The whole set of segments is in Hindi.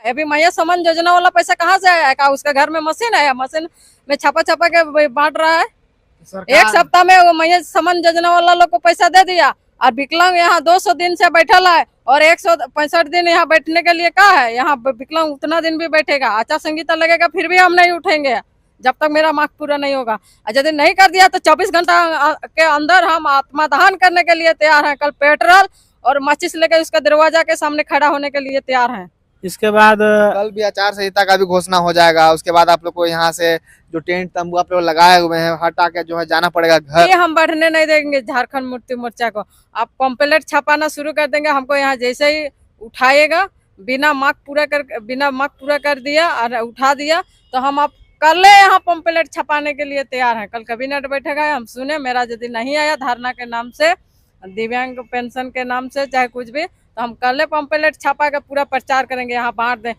अभी मैया सम्मान योजना वाला पैसा कहाँ से आया? उसका घर में मशीन है, मशीन में छापा छापा के बांट रहा है। एक सप्ताह में वो मैया सम्मान योजना वाला लोग को पैसा दे दिया और विकलांग यहाँ 200 दिन से बैठल है और 165 दिन यहाँ बैठने के लिए कहा है। यहाँ विकलांग उतना दिन भी बैठेगा, आचार संहिता लगेगा, फिर भी हम नहीं उठेंगे जब तक मेरा मांग पूरा नहीं होगा। और यदि नहीं कर दिया तो 24 घंटा के अंदर हम आत्मदान करने के लिए तैयार हैं। कल पेट्रोल और माचिस लेकर उसका दरवाजा के सामने खड़ा होने के लिए तैयार हैं। इसके बाद कल भी आचार संहिता का भी घोषणा हो जाएगा। उसके बाद आप लोग को यहाँ से जो टेंट तंबू आप लोग लगाए हुए हैं हटा के जो है जाना पड़ेगा घर। ये हम बढ़ने नहीं देंगे झारखंड मुक्ति मोर्चा को। आप पंपलेट छापाना शुरू कर देंगे, हमको यहाँ जैसे ही उठाएगा बिना मांग पूरा कर दिया और उठा दिया तो हम आप कल यहाँ पंपलेट छपाने के लिए तैयार हैं। कल कैबिनेट बैठेगा, हम सुने मेरा यदि नहीं आया धारणा के नाम से, दिव्यांग पेंशन के नाम से, चाहे कुछ भी, तो हम कल पंपलेट छापा के पूरा प्रचार करेंगे। यहाँ बांट दें,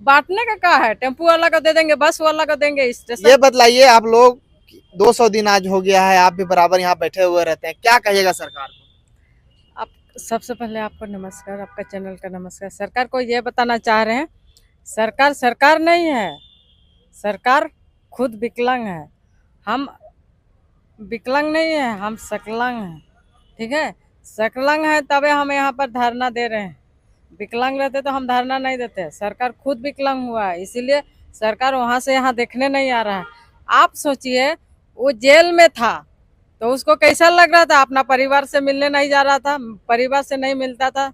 बांटने का क्या है, टेम्पू वाला को दे देंगे, बस वाला को देंगे, स्टेशन। ये बतलाइए, आप लोग 200 दिन आज हो गया है, आप भी बराबर यहाँ बैठे हुए रहते हैं, क्या कहिएगा सरकार को? आप सबसे पहले आपको नमस्कार, आपका चैनल का नमस्कार। सरकार को ये बताना चाह रहे हैं, सरकार नहीं है, सरकार खुद विकलांग है। हम विकलांग नहीं है, हम सकलांग हैं, ठीक है। सकलांग है तबे हम यहाँ पर धरना दे रहे हैं। विकलांग रहते तो हम धरना नहीं देते। सरकार खुद विकलांग हुआ है, इसीलिए सरकार वहाँ से यहाँ देखने नहीं आ रहा है। आप सोचिए, वो जेल में था तो उसको कैसा लग रहा था? अपना परिवार से मिलने नहीं जा रहा था, परिवार से नहीं मिलता था,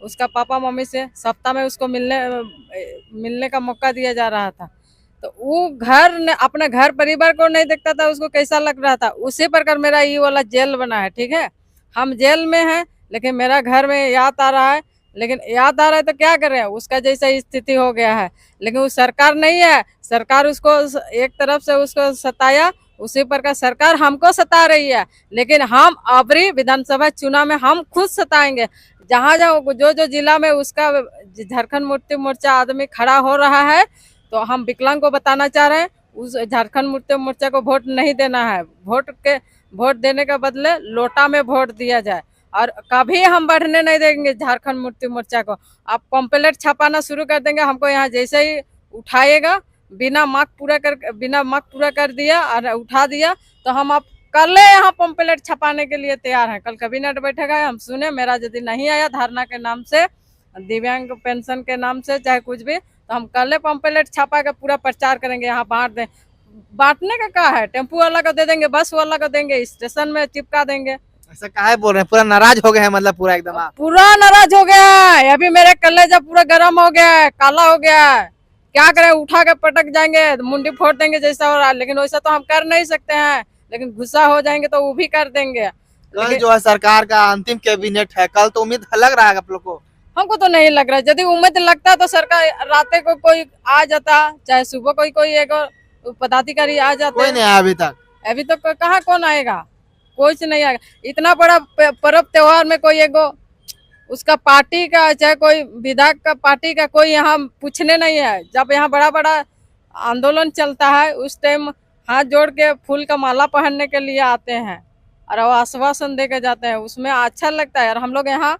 उसका पापा मम्मी से सप्ताह में उसको मिलने का मौका दिया जा रहा था। तो वो अपने घर परिवार को नहीं देखता था, उसको कैसा लग रहा था? उसी प्रकार मेरा ये वाला जेल बना है, ठीक है। हम जेल में हैं लेकिन मेरा घर में याद आ रहा है, लेकिन याद आ रहा है तो क्या करें, उसका जैसा स्थिति हो गया है। लेकिन वो सरकार नहीं है, सरकार उसको एक तरफ से उसको सताया, उसी प्रकार सरकार हमको सता रही है। लेकिन हम अबरी विधानसभा चुनाव में हम खुद सताएंगे। जहाँ जो जिला में उसका झारखंड मुक्ति मोर्चा आदमी खड़ा हो रहा है, तो हम विकलांग को बताना चाह रहे हैं, उस झारखंड मुक्ति मोर्चा को वोट नहीं देना है। वोट देने के बदले लोटा में वोट दिया जाए और कभी हम बढ़ने नहीं देंगे झारखंड मुक्ति मोर्चा को। आप पंपलेट छपाना शुरू कर देंगे, हमको यहाँ जैसे ही उठाएगा बिना मांग पूरा कर दिया और उठा दिया तो हम आप कल यहाँ पंपलेट छपाने के लिए तैयार हैं। कल कैबिनेट बैठेगा, हम सुने मेरा यदि नहीं आया धारणा के नाम से, दिव्यांग पेंशन के नाम से, चाहे कुछ भी, तो हम कल पंपलेट छापा के पूरा प्रचार करेंगे। यहाँ बांट दें, बांटने का क्या है, टेम्पू वाला को दे देंगे, बस वाला को देंगे, स्टेशन में चिपका देंगे। ऐसा काहे बोल रहे हैं? पूरा नाराज हो गए हैं, मतलब पूरा एकदम आप? पूरा नाराज हो गया है। अभी मेरे कलेजा पूरा गर्म हो गया है, काला हो गया है। क्या करें, उठा के पटक जाएंगे, मुंडी फोड़ देंगे जैसा हो रहा है। लेकिन वैसा तो हम कर नहीं सकते हैं, लेकिन गुस्सा हो जाएंगे तो वो भी कर देंगे। कल जो है सरकार का अंतिम कैबिनेट है, कल तो उम्मीद लग रहा है आप लोग को? हमको तो नहीं लग रहा है। यदि उम्मीद लगता तो सरकार रात को कोई आ जाता, चाहे सुबह कोई एक पदाधिकारी आ जाते। कोई नहीं आया अभी तक? अभी तो कहाँ कौन आएगा, कुछ नहीं आएगा। इतना बड़ा पर्व त्योहार में कोई एगो उसका पार्टी का, चाहे कोई विधायक का पार्टी का, कोई यहाँ पूछने नहीं है। जब यहाँ बड़ा आंदोलन चलता है उस टाइम हाथ जोड़ के फूल का माला पहनने के लिए आते हैं और वो आश्वासन दे के जाते हैं, उसमें अच्छा लगता है। और हम लोग यहाँ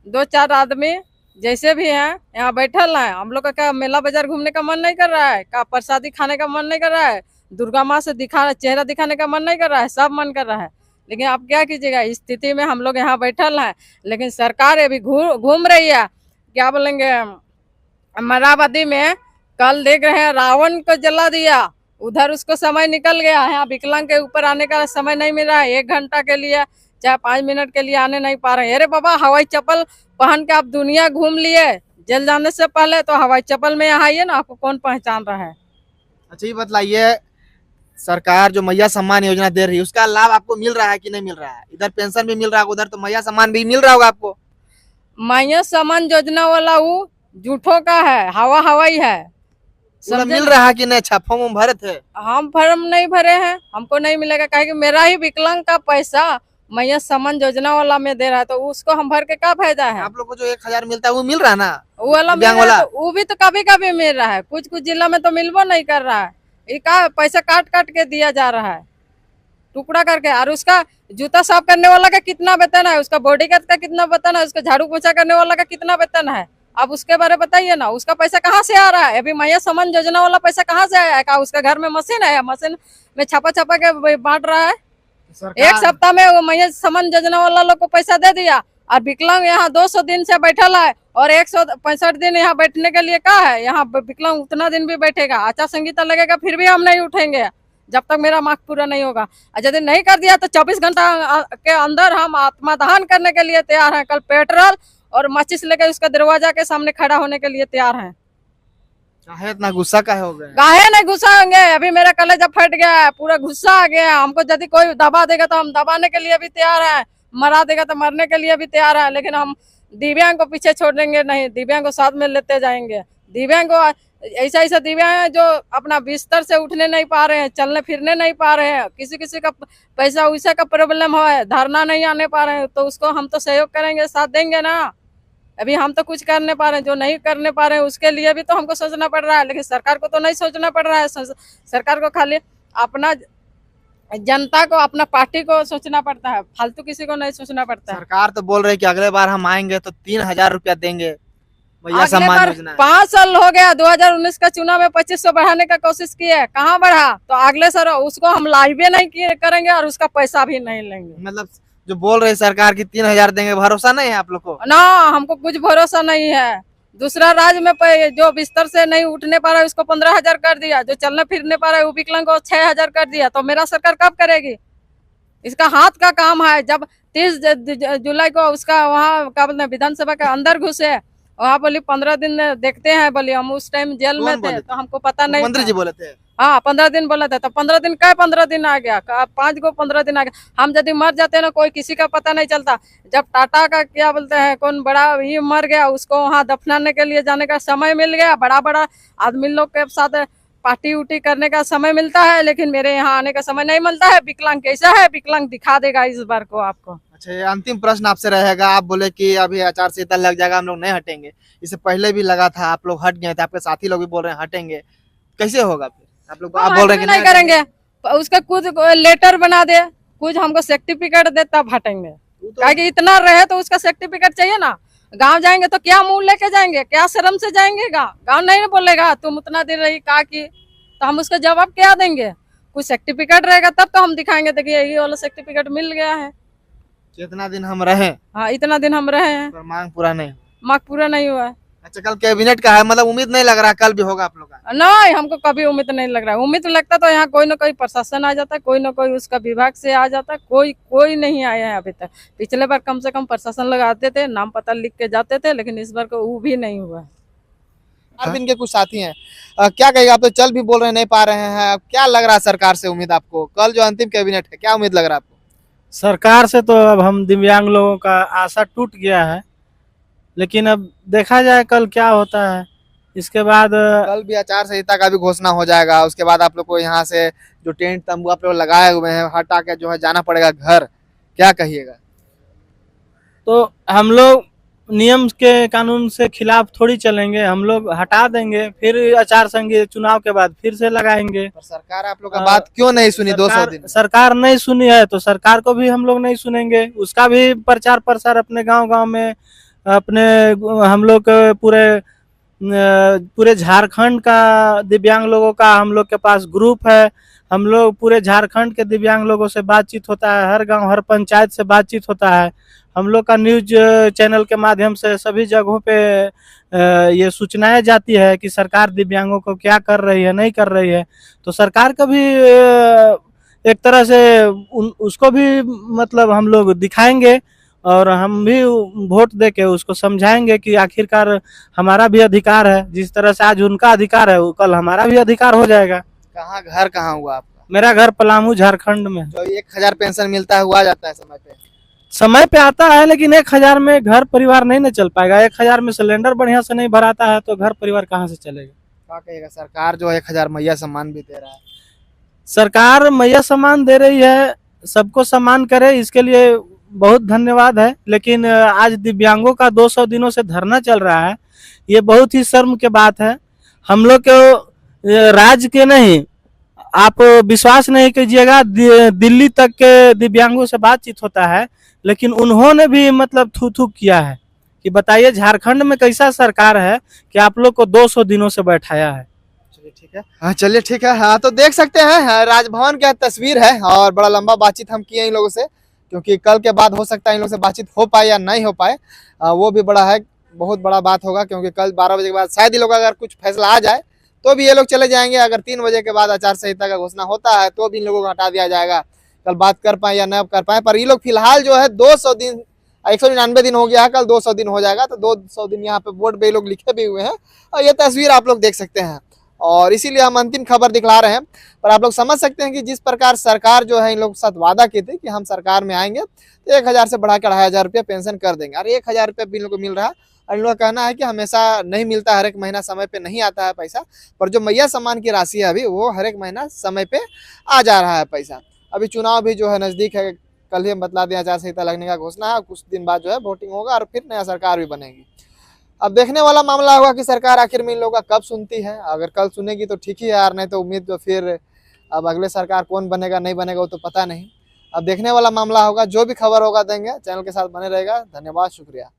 2-4 आदमी जैसे भी हैं यहाँ बैठल हैं, हम लोग का क्या मेला बाजार घूमने का मन नहीं कर रहा है? क्या प्रसादी खाने का मन नहीं कर रहा है? दुर्गा माँ से चेहरा दिखाने का मन नहीं कर रहा है? सब मन कर रहा है, लेकिन आप क्या कीजिएगा, इस स्थिति में हम लोग यहाँ बैठल हैं। लेकिन सरकार अभी घूम रही है, क्या बोलेंगे, अमरावती में कल देख रहे हैं रावण को जला दिया, उधर उसको समय निकल गया है। यहाँ विकलांग के ऊपर आने का समय नहीं मिल रहा है, 1 घंटा के लिए चाहे 5 मिनट के लिए आने नहीं पा रहे हैं। अरे बाबा, हवाई चप्पल पहन के आप दुनिया घूम लिए, जेल जाने से पहले तो हवाई चप्पल में यहाँ आइए ना, आपको कौन पहचान रहा है? अच्छा, ये बतलाइए, सरकार जो मैया सम्मान योजना दे रही है उसका लाभ आपको मिल रहा है कि नहीं मिल रहा है? इधर पेंशन भी मिल रहा है, उधर तो मैया सम्मान भी मिल रहा होगा आपको। मैया सम्मान योजना वाला वो झूठों का है, हवाई है। मिल रहा है कि नहीं? अच्छा, फॉर्म भरे थे? हम फॉर्म नहीं भरे हैं, हमको नहीं मिलेगा, कहे कि मेरा ही विकलांग का पैसा मैया सम्मान योजना वाला में दे रहा है, तो उसको हम भर के क्या फायदा है? आप लोग को जो 1000 मिलता है वो मिल रहा है ना? वो वाला मिल रहा है, तो वो भी तो कभी कभी मिल रहा है, कुछ जिला में तो मिलबो नहीं कर रहा है। ये का पैसा काट के दिया जा रहा है, टुकड़ा करके। और उसका जूता साफ करने वाला का कितना वेतन है, उसका बॉडीगार्ड का कितना वेतन है, उसका झाड़ू पोछा करने वाला का कितना वेतन है? अब उसके बारे में बताइए ना, उसका पैसा कहाँ से आ रहा है? अभी मैया समान योजना वाला पैसा कहाँ से आया है? क्या उसका घर में मशीन है? मशीन में छापा छापा के बांट रहा है? एक सरकार सप्ताह में वो मैया समान योजना वाला लोग को पैसा दे दिया, और विकलांग यहाँ 200 दिन से बैठल है, और 165 दिन यहाँ बैठने के लिए कहा है? यहाँ विकलांग उतना दिन भी बैठेगा, आचार संहिता लगेगा, फिर भी हम नहीं उठेंगे जब तक मेरा मांग पूरा नहीं होगा। और यदि नहीं कर दिया तो 24 घंटा के अंदर हम आत्मादान करने के लिए तैयार हैं। कल पेट्रोल और माचिस लेकर उसका दरवाजा के सामने खड़ा होने के लिए तैयार हैं। काहे इतना गुस्सा काहे हो गए? काहे नहीं गुस्सा होंगे? अभी मेरा कलेजा फट गया है, पूरा गुस्सा आ गया है हमको। यदि कोई दबा देगा तो हम दबाने के लिए भी तैयार है, मरा देगा तो मरने के लिए भी तैयार है, लेकिन हम दिव्यांग को पीछे छोड़ेंगे नहीं, दिव्यांग को साथ में लेते जाएंगे। दिव्यांग को ऐसा ऐसा दिव्यांग है जो अपना बिस्तर से उठने नहीं पा रहे हैं, चलने फिरने नहीं पा रहे हैं, किसी किसी का पैसा वैसा का प्रॉब्लम है, धरना नहीं आने पा रहे हैं, तो उसको हम तो सहयोग करेंगे, साथ देंगे ना। अभी हम तो कुछ कर नहीं पा रहे हैं, जो नहीं करने पा रहे हैं उसके लिए भी तो हमको सोचना पड़ रहा है, लेकिन सरकार को तो नहीं सोचना पड़ रहा है। सरकार को खाली अपना जनता को, अपना पार्टी को सोचना पड़ता है, फालतू किसी को नहीं सोचना पड़ता है। सरकार तो बोल रही कि अगले बार हम आएंगे तो 3,000 रुपया देंगे मैया अगले सम्मान बार योजना है। 5 साल हो गया, 2019 का चुनाव में 2500 बढ़ाने का कोशिश किए, कहाँ बढ़ा? तो अगले साल उसको हम लाइव नहीं करेंगे और उसका पैसा भी नहीं लेंगे। मतलब जो बोल रही सरकार की 3,000 देंगे, भरोसा नहीं है आप लोग को? ना, हमको कुछ भरोसा नहीं है। दूसरा राज्य में जो बिस्तर से नहीं उठने पा रहा है उसको 15,000 कर दिया, जो चलने फिरने पा रहा है वो विकलांग को 6,000 कर दिया, तो मेरा सरकार कब करेगी? इसका हाथ का काम है। जब 30 जुलाई को उसका वहाँ क्या बोलते हैं विधानसभा के अंदर घुसे, वहाँ बोली 15 दिन देखते हैं, बोली हम उस टाइम जेल में थे तो हमको पता नहीं मंत्री था। जी बोले थे। हाँ 15 दिन बोला था, तो 15 दिन का 15 दिन आ गया, 5 को 15 दिन आ गया। हम यदि मर जाते ना, कोई किसी का पता नहीं चलता। जब टाटा का क्या बोलते हैं कौन बड़ा ही मर गया, उसको वहाँ दफनाने के लिए जाने का समय मिल गया, बड़ा बड़ा आदमी लोग के साथ पार्टी उटी करने का समय मिलता है, लेकिन मेरे यहाँ आने का समय नहीं मिलता है। विकलांग कैसा है? विकलांग दिखा देगा इस बार को आपको। अच्छा, ये अंतिम प्रश्न आपसे रहेगा। आप बोले कि अभी आचार संहिता लग जाएगा, हम लोग नहीं हटेंगे। इससे पहले भी लगा था, आप लोग हट गए थे, आपके साथी लोग भी बोल रहे हैं हटेंगे, कैसे होगा फिर? आप लोग आप बोल रहे हैं कि नहीं करेंगे, उसका कुछ लेटर बना दे, कुछ हमको सर्टिफिकेट दे, तब हटेंगे। कि इतना रहे तो उसका सर्टिफिकेट चाहिए ना। गांव जाएंगे तो क्या मुंह लेके जाएंगे? क्या शर्म से जाएंगे? गांव नहीं बोलेगा तुम उतना दिन रही का की, तो हम उसका जवाब क्या देंगे? कुछ सर्टिफिकेट रहेगा तब तो हम दिखाएंगे, देखिए यही वाला सर्टिफिकेट मिल गया है। जितना दिन हम रहे, हाँ इतना दिन हम रहे हैं, पर मांग पूरा नहीं। मांग पूरा नहीं हुआ है। अच्छा, कल कैबिनेट का है, मतलब उम्मीद नहीं लग रहा कल भी होगा आप लोग का? नहीं, हमको कभी उम्मीद नहीं लग रहा है। उम्मीद लगता तो यहाँ कोई ना कोई प्रशासन आ जाता, कोई ना कोई उसका विभाग से आ जाता, कोई नहीं आया है अभी तक। पिछले बार कम से कम प्रशासन लोग आते थे, नाम पता लिख के जाते थे, लेकिन इस बार को वो भी नहीं हुआ है। आप इनके कुछ साथी हैं, क्या कहेगा? आप तो चल भी बोल रहे नहीं पा रहे हैं, क्या लग रहा है सरकार से उम्मीद आपको? कल जो अंतिम कैबिनेट है, क्या उम्मीद लग रहा है आपको? सरकार से तो अब हम दिव्यांग लोगों का आशा टूट गया है, लेकिन अब देखा जाए कल क्या होता है। इसके बाद कल भी आचार संहिता का भी घोषणा हो जाएगा, उसके बाद आप लोग को यहाँ से जो टेंट तंबू आप लोग लगाए हुए हैं हटा के जो है जाना पड़ेगा घर, क्या कहिएगा? तो हम लोग नियम के कानून से खिलाफ थोड़ी चलेंगे, हम लोग हटा देंगे, फिर आचार संहिता चुनाव के बाद फिर से लगाएंगे। पर सरकार आप लोग का बात क्यों नहीं सुनी? 200 दिन सरकार नहीं सुनी है तो सरकार को भी हम लोग नहीं सुनेंगे। उसका भी प्रचार प्रसार अपने गांव-गांव में, अपने हम लोग पूरे झारखंड का दिव्यांग लोगों का हम लोग के पास ग्रुप है। हम लोग पूरे झारखंड के दिव्यांग लोगों से बातचीत होता है, हर गांव हर पंचायत से बातचीत होता है। हम लोग का न्यूज चैनल के माध्यम से सभी जगहों पे ये सूचनाएं जाती है कि सरकार दिव्यांगों को क्या कर रही है, नहीं कर रही है। तो सरकार का भी एक तरह से उसको भी मतलब हम लोग दिखाएंगे, और हम भी वोट देके उसको समझाएंगे कि आखिरकार हमारा भी अधिकार है। जिस तरह से आज उनका अधिकार है, कल हमारा भी अधिकार हो जाएगा। कहाँ घर कहाँ हुआ आपका? मेरा घर पलामू झारखंड में। जो 1,000 पेंशन मिलता है हुआ जाता है समय पे? समय पे आता है, लेकिन 1,000 में घर परिवार नहीं न चल पाएगा। 1,000 में सिलेंडर बढ़िया से नहीं भराता है तो घर परिवार कहाँ से चलेगा? क्या कहेगा? सरकार जो 1,000 मैया सम्मान भी दे रहा है। सरकार मैया सम्मान दे रही है, सबको सम्मान करे, इसके लिए बहुत धन्यवाद है। लेकिन आज दिव्यांगों का 200 दिनों से धरना चल रहा है, ये बहुत ही शर्म की बात है। हम लोग को राज्य के नहीं, आप विश्वास नहीं कीजिएगा, दिल्ली तक के दिव्यांगों से बातचीत होता है, लेकिन उन्होंने भी मतलब थू थू किया है कि बताइए झारखंड में कैसा सरकार है कि आप लोग को 200 दिनों से बैठाया है। चलिए ठीक है, हाँ चलिए ठीक है। हाँ तो देख सकते हैं, हाँ, राजभवन की तस्वीर है और बड़ा लंबा बातचीत हम किए इन लोगों से, क्योंकि कल के बाद हो सकता है इन लोगों से बातचीत हो पाए या नहीं हो पाए। वो भी बड़ा है, बहुत बड़ा बात होगा, क्योंकि कल 12 बजे के बाद शायद ये लोग अगर कुछ फैसला आ जाए तो भी ये लोग चले जाएंगे। अगर 3 बजे के बाद आचार संहिता का घोषणा होता है तो भी इन लोगों को हटा दिया जाएगा। कल बात कर पाए या न कर पाए, पर ये लोग फिलहाल जो है 200 दिन, 199 दिन हो गया है, कल 200 दिन हो जाएगा, तो 200 दिन यहाँ पे बोर्ड पे ये लोग लिखे भी हुए हैं और ये तस्वीर आप लोग देख सकते हैं। और इसीलिए हम अंतिम खबर दिखला रहे हैं। पर आप लोग समझ सकते हैं कि जिस प्रकार सरकार जो है इन लोगों के साथ वादा किए थे कि हम सरकार में आएंगे तो 1000 से बढ़ा के 2500 रुपया पेंशन कर देंगे, और 1000 रुपया भी इन लोगों को मिल रहा है। और इन लोगों का कहना है कि हमेशा नहीं मिलता, हर एक महीना समय पे नहीं आता है पैसा, पर जो मैया सम्मान की राशि है अभी वो हर एक महीना समय पे आ जा रहा है पैसा। अभी चुनाव भी जो है नजदीक है, कल ही हम बतला दें आचार संहिता लगने का घोषणा है, कुछ दिन बाद जो है वोटिंग होगा और फिर नया सरकार भी बनेगी। अब देखने वाला मामला होगा कि सरकार आखिर में इन लोगों का कब सुनती है। अगर कल सुनेगी तो ठीक ही है यार, नहीं तो उम्मीद तो फिर अब अगले सरकार कौन बनेगा नहीं बनेगा वो तो पता नहीं। अब देखने वाला मामला होगा, जो भी खबर होगा देंगे, चैनल के साथ बने रहेगा। धन्यवाद, शुक्रिया।